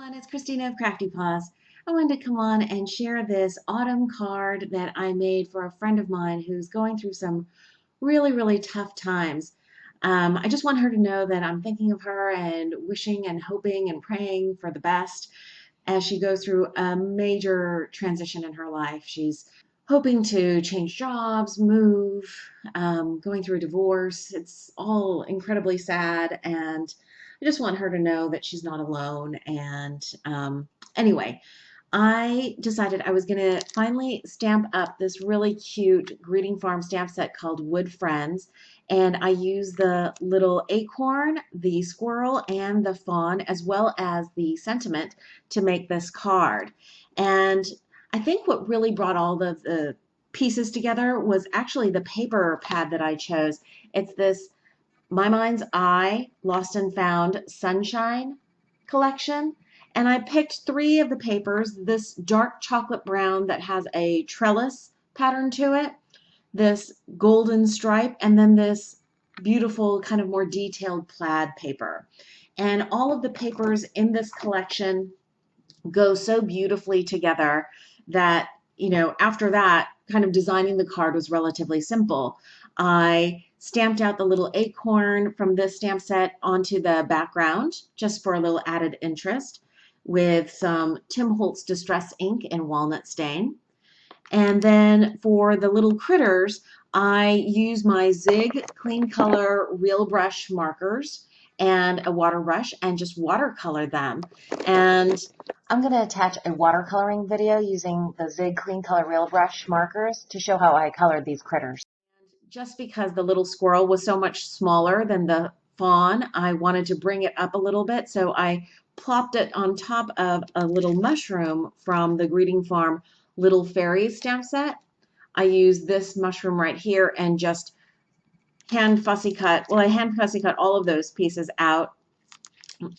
everyone, it's Christina of CraftyPaws. I wanted to come on and share this autumn card that I made for a friend of mine who's going through some really tough times. I just want her to know that I'm thinking of her and wishing and hoping and praying for the best as she goes through a major transition in her life. She's hoping to change jobs, move, going through a divorce. It's all incredibly sad, and I just want her to know that she's not alone. And anyway, I decided I was going to finally stamp up this really cute greeting farm stamp set called Wood Friends. And I use the little acorn, the squirrel, and the fawn, as well as the sentiment to make this card. And I think what really brought all the pieces together was actually the paper pad that I chose. It's this My Mind's Eye Lost and Found Sunshine collection. And I picked three of the papers, this dark chocolate brown that has a trellis pattern to it, this golden stripe, and then this beautiful kind of more detailed plaid paper. And all of the papers in this collection go so beautifully together that, after that, kind of designing the card was relatively simple. I stamped out the little acorn from this stamp set onto the background just for a little added interest with some Tim Holtz Distress ink and walnut stain. And then for the little critters, I use my Zig Clean Color Real Brush markers and a water brush and just watercolor them. And I'm going to attach a watercoloring video using the Zig Clean Color Real Brush markers to show how I colored these critters. Just because the little squirrel was so much smaller than the fawn, I wanted to bring it up a little bit, so I plopped it on top of a little mushroom from the Greeting Farm Little Fairies stamp set. I used this mushroom right here and just hand fussy cut all of those pieces out,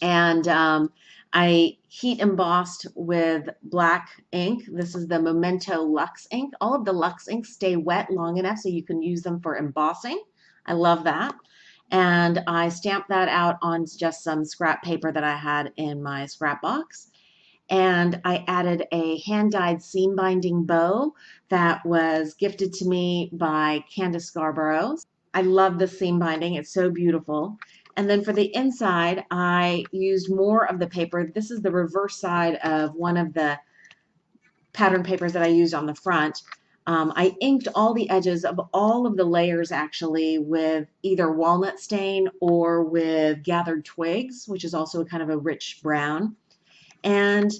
and I heat embossed with black ink. This is the Memento Luxe ink. All of the Luxe inks stay wet long enough so you can use them for embossing. I love that. And I stamped that out on just some scrap paper that I had in my scrap box. And I added a hand-dyed seam binding bow that was gifted to me by Candace Scarborough. I love the seam binding. It's so beautiful. And then for the inside, I used more of the paper. This is the reverse side of one of the pattern papers that I used on the front. I inked all the edges of all of the layers actually with either walnut stain or with gathered twigs, which is also kind of a rich brown. And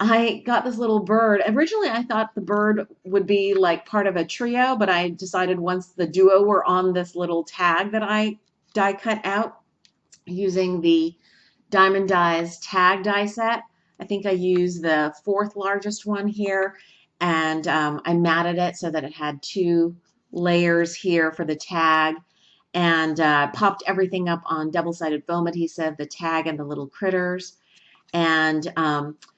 I got this little bird. Originally, I thought the bird would be like part of a trio, but I decided once the duo were on this little tag that I die cut out using the Diamond Dies tag die set. I think I used the fourth largest one here, and I matted it so that it had two layers here for the tag, and popped everything up on double-sided foam adhesive, the tag and the little critters. And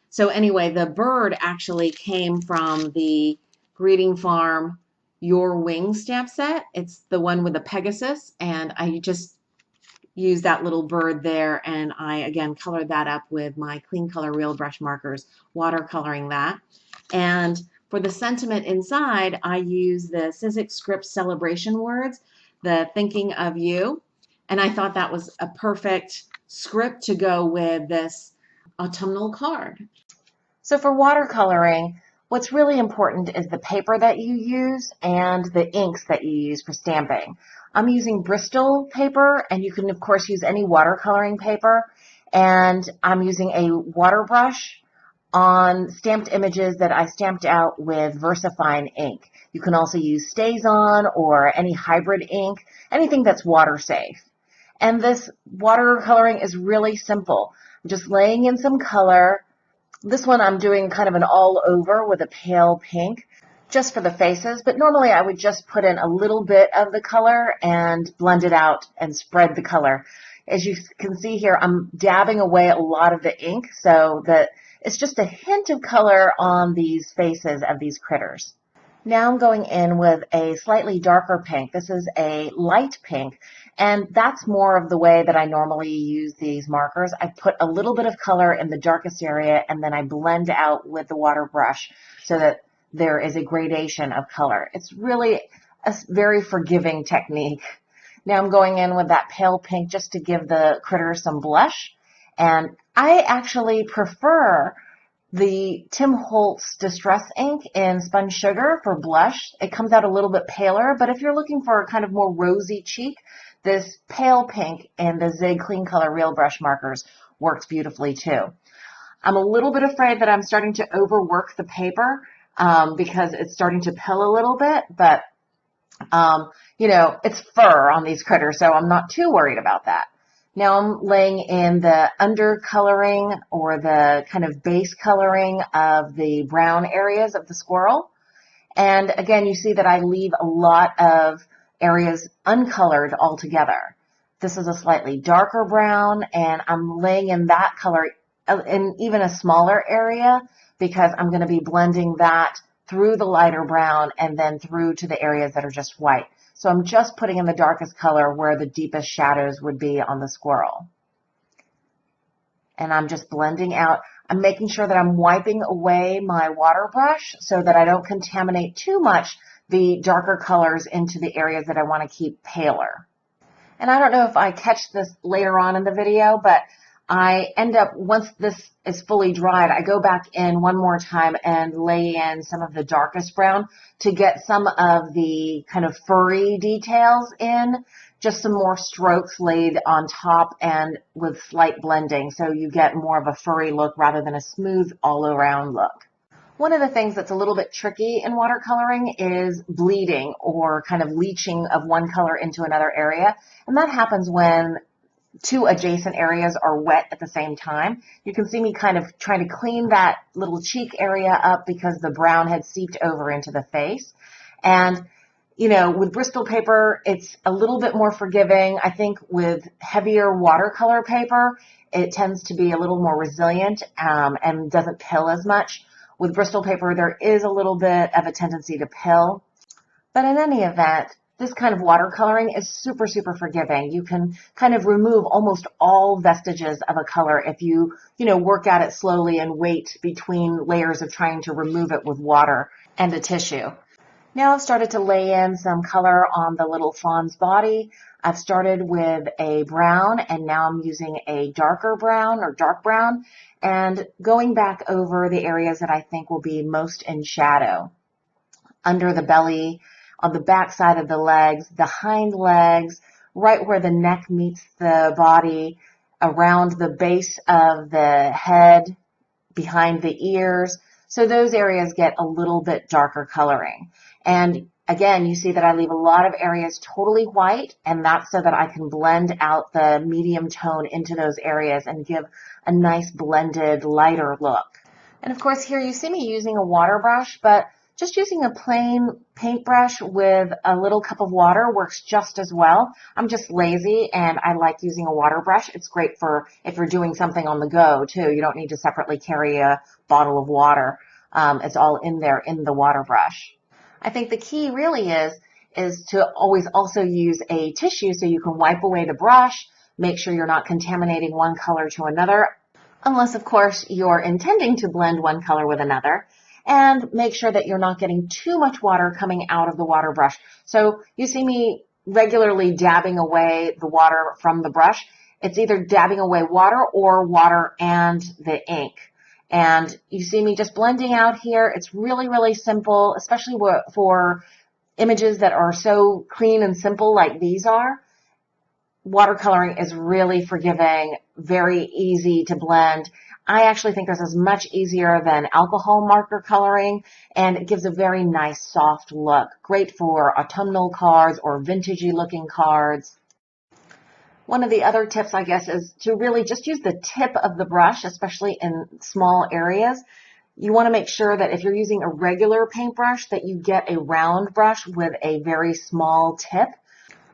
so anyway, the bird actually came from the Greeting Farm Your Wings stamp set. It's the one with the Pegasus, and I just used that little bird there, and I again colored that up with my Clean Color Real Brush markers, watercoloring that. And for the sentiment inside, I used the Sizzix Script Celebration words, the Thinking of You, and I thought that was a perfect script to go with this autumnal card. So for watercoloring, what's really important is the paper that you use and the inks that you use for stamping. I'm using Bristol paper, and you can of course use any watercoloring paper, and I'm using a water brush on stamped images that I stamped out with VersaFine ink. You can also use StazOn or any hybrid ink, anything that's water safe. And this watercoloring is really simple. I'm just laying in some color. This one I'm doing kind of an all over with a pale pink just for the faces, but normally I would just put in a little bit of the color and blend it out and spread the color. As you can see here, I'm dabbing away a lot of the ink so that it's just a hint of color on these faces of these critters. Now I'm going in with a slightly darker pink. This is a light pink, And that's more of the way that I normally use these markers. I put a little bit of color in the darkest area, and then I blend out with the water brush so that there is a gradation of color. It's really a very forgiving technique. Now I'm going in with that pale pink just to give the critter some blush. And I actually prefer the Tim Holtz Distress ink in Spun Sugar for blush. It comes out a little bit paler, but if you're looking for a kind of more rosy cheek, this pale pink in the Zig Clean Color Real Brush markers works beautifully too. I'm a little bit afraid that I'm starting to overwork the paper because it's starting to pill a little bit, but you know, it's fur on these critters, so I'm not too worried about that. Now I'm laying in the undercoloring or the kind of base coloring of the brown areas of the squirrel. And again, you see that I leave a lot of areas uncolored altogether. This is a slightly darker brown, and I'm laying in that color in even a smaller area because I'm going to be blending that through the lighter brown and then through to the areas that are just white. So I'm just putting in the darkest color where the deepest shadows would be on the squirrel. And I'm just blending out. I'm making sure that I'm wiping away my water brush so that I don't contaminate too much the darker colors into the areas that I want to keep paler. And I don't know if I catch this later on in the video, but I end up, once this is fully dried, I go back in one more time and lay in some of the darkest brown to get some of the kind of furry details in, just some more strokes laid on top and with slight blending, so you get more of a furry look rather than a smooth all-around look. One of the things that's a little bit tricky in watercoloring is bleeding or kind of leaching of one color into another area, and that happens when two adjacent areas are wet at the same time. You can see me kind of trying to clean that little cheek area up because the brown had seeped over into the face. And, you know, with Bristol paper, it's a little bit more forgiving. I think with heavier watercolor paper, it tends to be a little more resilient and doesn't pill as much. With Bristol paper, there is a little bit of a tendency to pill. But in any event, this kind of watercoloring is super, super forgiving. You can kind of remove almost all vestiges of a color if you work at it slowly and wait between layers of trying to remove it with water and a tissue. Now I've started to lay in some color on the little fawn's body. I've started with a brown, and now I'm using a darker brown or dark brown and going back over the areas that I think will be most in shadow. Under the belly, on the back side of the legs, the hind legs, right where the neck meets the body, around the base of the head, behind the ears. So those areas get a little bit darker coloring. And again, you see that I leave a lot of areas totally white, and that's so that I can blend out the medium tone into those areas and give a nice blended lighter look. And of course here you see me using a water brush, but just using a plain paintbrush with a little cup of water works just as well. I'm just lazy and I like using a water brush. It's great for if you're doing something on the go too. You don't need to separately carry a bottle of water. It's all in there in the water brush. I think the key really is to always also use a tissue so you can wipe away the brush, make sure you're not contaminating one color to another, unless of course you're intending to blend one color with another. And make sure that you're not getting too much water coming out of the water brush. So you see me regularly dabbing away the water from the brush. It's either dabbing away water or water and the ink. And you see me just blending out here. It's really, really simple, especially for images that are so clean and simple like these are. Watercoloring is really forgiving, very easy to blend. I actually think this is much easier than alcohol marker coloring, and it gives a very nice soft look. Great for autumnal cards or vintagey looking cards. One of the other tips, I guess, is to really just use the tip of the brush, especially in small areas. You want to make sure that if you're using a regular paintbrush that you get a round brush with a very small tip.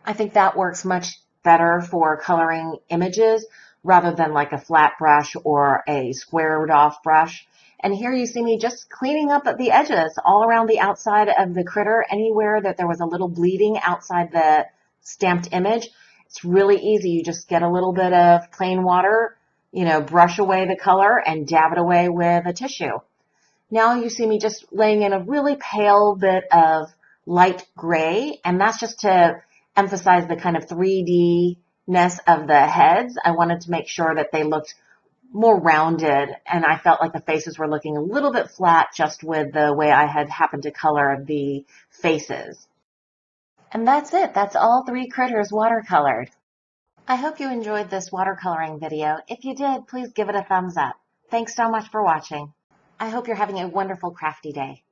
I think that works much better for coloring images rather than like a flat brush or a squared off brush. And here you see me just cleaning up at the edges all around the outside of the critter, anywhere that there was a little bleeding outside the stamped image. It's really easy. You just get a little bit of plain water, brush away the color and dab it away with a tissue. Now you see me just laying in a really pale bit of light gray, and that's just to emphasize the kind of 3D-ness of the heads. I wanted to make sure that they looked more rounded, and I felt like the faces were looking a little bit flat just with the way I had happened to color the faces. And that's it. That's all three critters watercolored. I hope you enjoyed this watercoloring video. If you did, please give it a thumbs up. Thanks so much for watching. I hope you're having a wonderful crafty day.